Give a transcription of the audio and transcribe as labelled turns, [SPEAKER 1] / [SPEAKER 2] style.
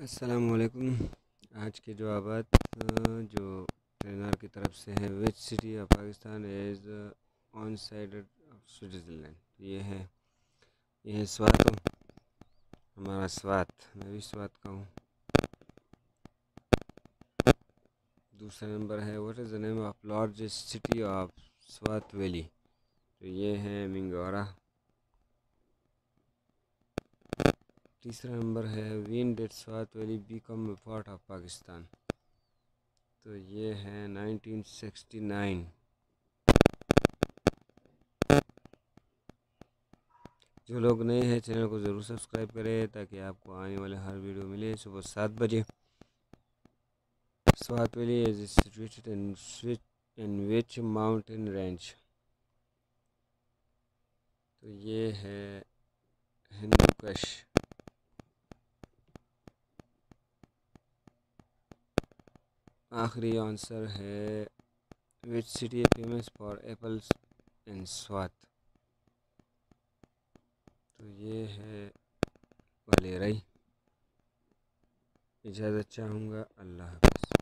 [SPEAKER 1] السلام علیکم۔ آج کے جوابات جو ٹرینر کی طرف سے ہیں، which city of Pakistan is on side of Switzerland, یہ ہے سوات ہمارا سوات، میں بھی سوات کا ہوں۔ دوسرا نمبر ہے what is the name of largest city of Swat valley, تو یہ ہے منگورا۔ تیسرا نمبر ہے when did Swat valley became a part of Pakistan, تو یہ ہے 1969۔ جو لوگ نئے ہیں چینل کو ضرور سبسکرائب کریں تاکہ آپ کو آنے والے ہر ویڈیو ملے صبح 7 بجے۔ سوات ویلی از سچویٹڈ ان وچ ماؤنٹین رینج، تو یہ ہے ہندو کش۔ آخری آنسر ہے وچ سٹی فیمس فار ایپلس ان سوات، تو یہ ہے ولیرئی۔ اجازت چاہوں گا، اللہ حافظ۔